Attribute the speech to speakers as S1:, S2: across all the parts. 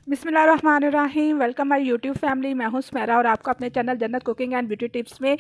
S1: बिस्मिल्लाहिर्रहमानिर्रहीम। Welcome my YouTube family. मैं हूं सुमेरा और आपको अपने चैनल जन्नत कुकिंग एंड ब्यूटी टिप्स में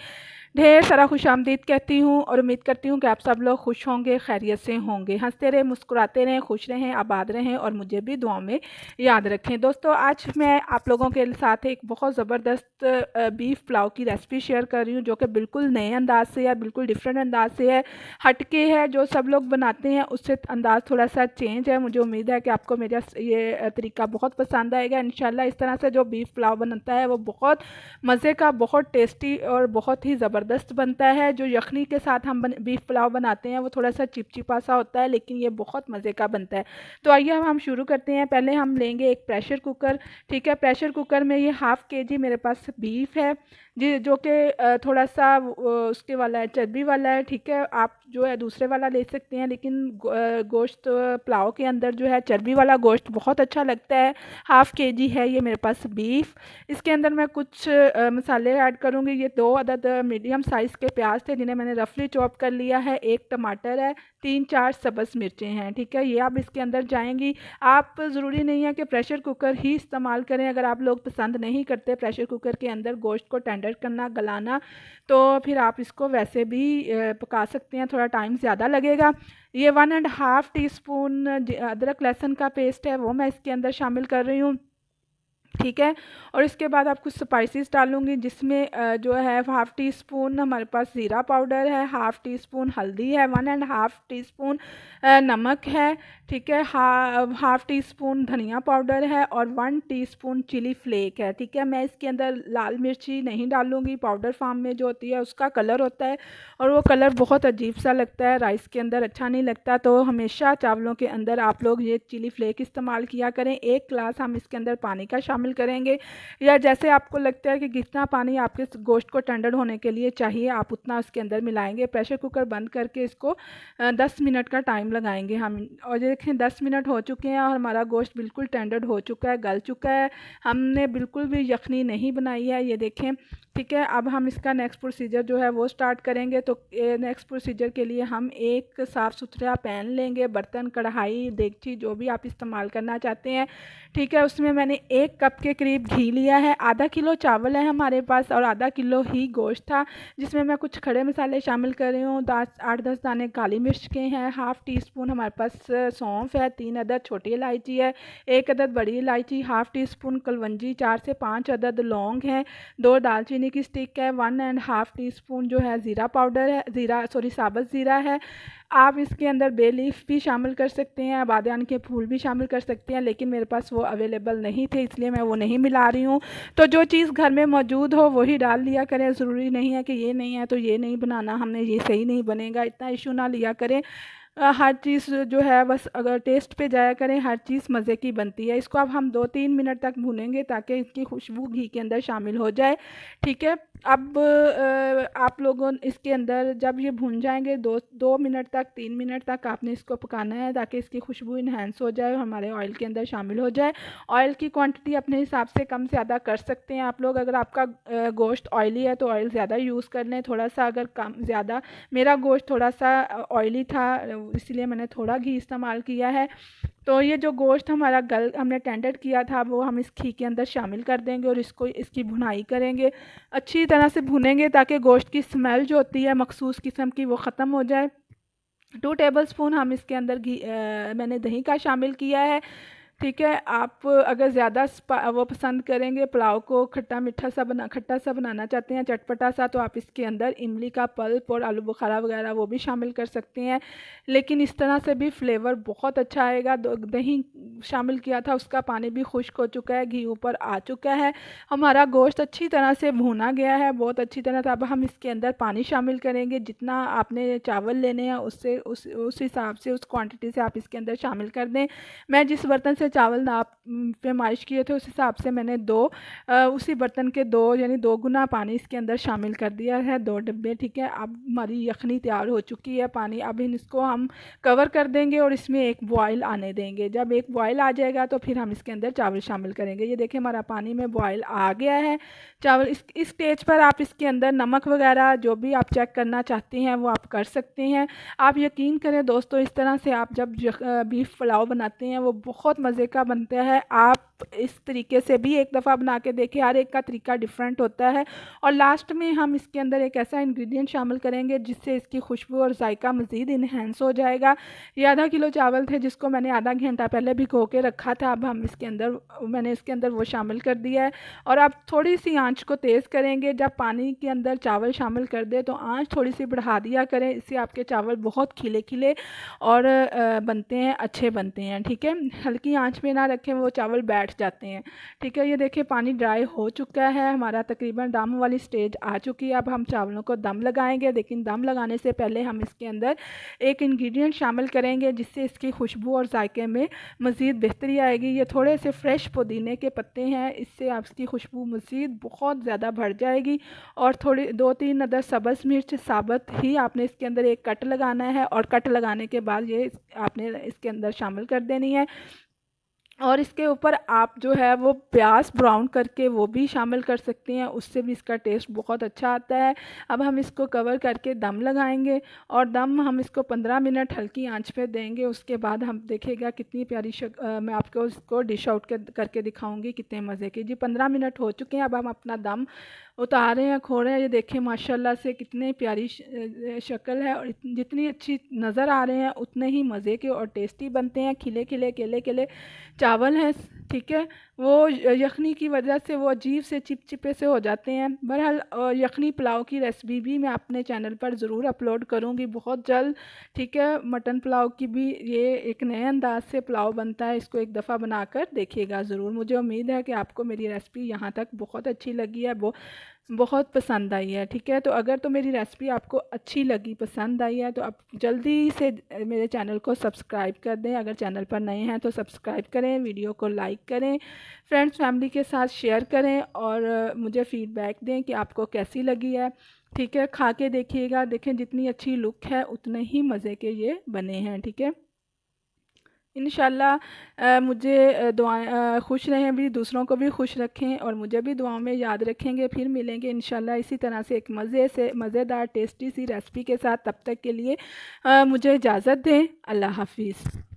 S1: ढेर सारा खुशामदीद कहती हूं और उम्मीद करती हूं कि आप सब लोग खुश होंगे, खैरियत से होंगे, हंसते रहें, मुस्कुराते रहें, खुश रहें, आबाद रहें और मुझे भी दुआ में याद रखें। दोस्तों, आज मैं आप लोगों के साथ एक बहुत ज़बरदस्त बीफ पुलाव की रेसिपी शेयर कर रही हूँ, जो कि बिल्कुल नए अंदाज से है, बिल्कुल डिफरेंट अंदाज से है, हटके है। जो सब लोग बनाते हैं उससे अंदाज़ थोड़ा सा चेंज है। मुझे उम्मीद है कि आपको मेरा ये तरीका बहुत पसंद आएगा इंशाल्लाह। इस तरह से जो बीफ पुलाव बनता है वो बहुत मज़े का, बहुत टेस्टी और बहुत ही ज़बरदस्त बनता है। जो यखनी के साथ हम बीफ पुलाव बनाते हैं वो थोड़ा सा चिपचिपा सा होता है, लेकिन ये बहुत मज़े का बनता है। तो आइए हम शुरू करते हैं। पहले हम लेंगे एक प्रेशर कुकर। ठीक है, प्रेशर कुकर में ये हाफ़ केजी मेरे पास बीफ है जी, जो कि थोड़ा सा उसके वाला है, चर्बी वाला है। ठीक है, आप जो है दूसरे वाला ले सकते हैं, लेकिन गोश्त पुलाव के अंदर जो है चर्बी वाला गोश्त बहुत अच्छा लगता है। हाफ़ केजी है ये मेरे पास बीफ। इसके अंदर मैं कुछ मसाले ऐड करूँगी। ये 2 अदद मीडियम साइज़ के प्याज थे जिन्हें मैंने रफली चॉप कर लिया है। 1 टमाटर है, 3-4 सब्ज़ मिर्चें हैं। ठीक है, ये अब इसके अंदर जाएंगी। आप ज़रूरी नहीं है कि प्रेशर कुकर ही इस्तेमाल करें। अगर आप लोग पसंद नहीं करते प्रेशर कुकर के अंदर गोश्त को टेंडर करना, गलाना, तो फिर आप इसको वैसे भी पका सकते हैं, थोड़ा टाइम ज़्यादा लगेगा। ये 1.5 टीस्पून अदरक लहसुन का पेस्ट है, वो मैं इसके अंदर शामिल कर रही हूँ। ठीक है, और इसके बाद आप कुछ स्पाइसेस डालूँगी, जिसमें जो है हाफ़ टी स्पून हमारे पास ज़ीरा पाउडर है, हाफ़ टी स्पून हल्दी है, 1.5 टीस्पून नमक है। ठीक है, हाफ़ टी स्पून धनिया पाउडर है और 1 टीस्पून चिली फ्लेक है। ठीक है, मैं इसके अंदर लाल मिर्ची नहीं डालूँगी। पाउडर फॉर्म में जो होती है उसका कलर होता है और वो कलर बहुत अजीब सा लगता है, राइस के अंदर अच्छा नहीं लगता। तो हमेशा चावलों के अंदर आप लोग ये चिली फ्लेक इस्तेमाल किया करें। 1 गिलास हम इसके अंदर पानी का शामिल करेंगे, या जैसे आपको लगता है कि जितना पानी आपके गोश्त को टेंडर होने के लिए चाहिए आप उतना उसके अंदर मिलाएंगे। प्रेशर कुकर बंद करके इसको 10 मिनट का टाइम लगाएंगे हम। और ये देखें 10 मिनट हो चुके हैं और हमारा गोश्त बिल्कुल टेंडर हो चुका है, गल चुका है। हमने बिल्कुल भी यखनी नहीं बनाई है, ये देखें। ठीक है, अब हम इसका नेक्स्ट प्रोसीजर जो है वो स्टार्ट करेंगे। तो नेक्स्ट प्रोसीजर के लिए हम एक साफ़ सुथरा पैन लेंगे, बर्तन, कढ़ाई, देगची, जो भी आप इस्तेमाल करना चाहते हैं। ठीक है, उसमें मैंने 1 कप के करीब घी लिया है। आधा किलो चावल है हमारे पास और आधा किलो ही गोश्त था, जिसमें मैं कुछ खड़े मसाले शामिल कर रही हूँ। 8-10 दाने काली मिर्च के हैं, हाफ़ टी स्पून हमारे पास सौंफ है, 3 अदद छोटी इलायची है, 1 अदद बड़ी इलायची, हाफ़ टी स्पून कलवंजी, 4 से 5 अदद लौंग हैं, 2 दालचीनी की स्टिक है, 1.5 टीस्पून जो है ज़ीरा पाउडर है, साबुत ज़ीरा है। आप इसके अंदर बे लीफ भी शामिल कर सकते हैं, बादियान के फूल भी शामिल कर सकते हैं, लेकिन मेरे पास वो अवेलेबल नहीं थे इसलिए मैं वो नहीं मिला रही हूँ। तो जो चीज़ घर में मौजूद हो वही डाल लिया करें। ज़रूरी नहीं है कि ये नहीं है तो ये नहीं बनाना हमने, ये सही नहीं बनेगा, इतना इशू ना लिया करें। हर चीज़ जो है बस अगर टेस्ट पे जाया करें, हर चीज़ मज़े की बनती है। इसको अब हम 2-3 मिनट तक भूनेंगे ताकि इसकी खुशबू घी के अंदर शामिल हो जाए। ठीक है, अब आप लोगों इसके अंदर जब ये भून जाएंगे 2 मिनट तक, 3 मिनट तक आपने इसको पकाना है ताकि इसकी खुशबू इन्हेंस हो जाए और हमारे ऑयल के अंदर शामिल हो जाए। ऑयल की क्वांटिटी अपने हिसाब से कम ज़्यादा कर सकते हैं आप लोग। अगर आपका गोश्त ऑयली है तो ऑयल ज़्यादा यूज़ कर लें, थोड़ा सा अगर कम ज़्यादा, मेरा गोश्त थोड़ा सा ऑयली था इसलिए मैंने थोड़ा घी इस्तेमाल किया है। तो ये जो गोश्त हमारा हमने टेंडर किया था वो हम इस घी के अंदर शामिल कर देंगे और इसकी भुनाई करेंगे, अच्छी तरह से भुनेंगे ताकि गोश्त की स्मेल जो होती है मखसूस किस्म की वो ख़त्म हो जाए। 2 टेबलस्पून हम इसके अंदर मैंने दही का शामिल किया है। ठीक है, आप अगर ज़्यादा वो पसंद करेंगे पुलाव को खट्टा सा बनाना चाहते हैं, चटपटा सा, तो आप इसके अंदर इमली का पल्प और आलू बुखारा वगैरह वो भी शामिल कर सकते हैं। लेकिन इस तरह से भी फ्लेवर बहुत अच्छा आएगा। दही शामिल किया था उसका पानी भी खुश्क हो चुका है, घी ऊपर आ चुका है, हमारा गोश्त अच्छी तरह से भुना गया है, बहुत अच्छी तरह से। अब हम इसके अंदर पानी शामिल करेंगे, जितना आपने चावल लेने हैं उससे उस हिसाब से, उस क्वांटिटी से आप इसके अंदर शामिल कर दें। मैं जिस बर्तन से चावल नाप पैमाइश किए थे उस हिसाब से मैंने उसी बर्तन के 2 यानी 2 गुना पानी इसके अंदर शामिल कर दिया है, 2 डब्बे। ठीक है, अब हमारी यखनी तैयार हो चुकी है। पानी अब इसको हम कवर कर देंगे और इसमें एक बॉयल आने देंगे। जब एक बॉयल आ जाएगा तो फिर हम इसके अंदर चावल शामिल करेंगे। ये देखिए हमारा पानी में बॉयल आ गया है चावल। इस स्टेज पर आप इसके अंदर नमक वगैरह जो भी आप चेक करना चाहते हैं वो आप कर सकते हैं। आप यकीन करें दोस्तों, इस तरह से आप जब बीफ पुलाव बनाते हैं वो बहुत मज़े का बनता है। आप इस तरीके से भी एक दफ़ा बना के देखें, हर एक का तरीका डिफरेंट होता है। और लास्ट में हम इसके अंदर एक ऐसा इंग्रेडिएंट शामिल करेंगे जिससे इसकी खुशबू और जायका मज़ीद इन्हेंस हो जाएगा। ये आधा किलो चावल थे जिसको मैंने आधा घंटा पहले भिगो के रखा था। अब हम मैंने इसके अंदर वो शामिल कर दिया है। और अब थोड़ी सी आंच को तेज़ करेंगे। जब पानी के अंदर चावल शामिल कर दे तो आंच थोड़ी सी बढ़ा दिया करें, इससे आपके चावल बहुत खिले खिले और बनते हैं, अच्छे बनते हैं। ठीक है, हल्की आंच पे ना रखें, वो चावल बैठ जाते हैं। ठीक है, ये देखिए पानी ड्राई हो चुका है हमारा, तकरीबन दम वाली स्टेज आ चुकी है। अब हम चावलों को दम लगाएंगे, लेकिन दम लगाने से पहले हम इसके अंदर एक इंग्रेडिएंट शामिल करेंगे जिससे इसकी खुशबू और जायके में मज़ीद बेहतरी आएगी। ये थोड़े से फ्रेश पुदीने के पत्ते हैं, इससे आपकी खुशबू मज़ीद बहुत ज़्यादा बढ़ जाएगी। और थोड़ी 2-3 अदर सब्ज़ मिर्च साबुत ही आपने इसके अंदर एक कट लगाना है, और कट लगाने के बाद ये आपने इसके अंदर शामिल कर देनी है। और इसके ऊपर आप जो है वो प्याज ब्राउन करके वो भी शामिल कर सकते हैं, उससे भी इसका टेस्ट बहुत अच्छा आता है। अब हम इसको कवर करके दम लगाएंगे, और दम हम इसको 15 मिनट हल्की आंच पे देंगे। उसके बाद हम देखिएगा कितनी प्यारी मैं आपको इसको डिश आउट करके दिखाऊंगी कितने मज़े की। जी 15 मिनट हो चुके हैं। अब हम अपना दम उतार रहे हैं, खो रहे हैं। ये देखिए माशाल्लाह से कितनी प्यारी शक्ल है, और जितनी अच्छी नज़र आ रहे हैं उतने ही मज़े के और टेस्टी बनते हैं। खिले खिले केले केले चावल हैं। ठीक है, वो यखनी की वजह से वो अजीब से चिपचिपे से हो जाते हैं। बहरहाल यखनी पुलाव की रेसिपी भी मैं अपने चैनल पर ज़रूर अपलोड करूँगी बहुत जल्द। ठीक है, मटन पुलाव की भी ये एक नए अंदाज से पुलाव बनता है, इसको एक दफ़ा बनाकर देखिएगा ज़रूर। मुझे उम्मीद है कि आपको मेरी रेसिपी यहाँ तक बहुत अच्छी लगी है, वो बहुत पसंद आई है। ठीक है, तो अगर तो मेरी रेसिपी आपको अच्छी लगी, पसंद आई है, तो आप जल्दी से मेरे चैनल को सब्सक्राइब कर दें। अगर चैनल पर नए हैं तो सब्सक्राइब करें, वीडियो को लाइक करें, फ्रेंड्स फैमिली के साथ शेयर करें, और मुझे फ़ीडबैक दें कि आपको कैसी लगी है। ठीक है, खा के देखिएगा, देखें जितनी अच्छी लुक है उतने ही मज़े के ये बने हैं। ठीक है, इंशाल्लाह मुझे दुआएं खुश रहें भी, दूसरों को भी खुश रखें, और मुझे भी दुआओं में याद रखेंगे। फिर मिलेंगे इंशाल्लाह इसी तरह से एक मज़ेदार टेस्टी सी रेसिपी के साथ। तब तक के लिए मुझे इजाज़त दें। अल्लाह हाफिज़।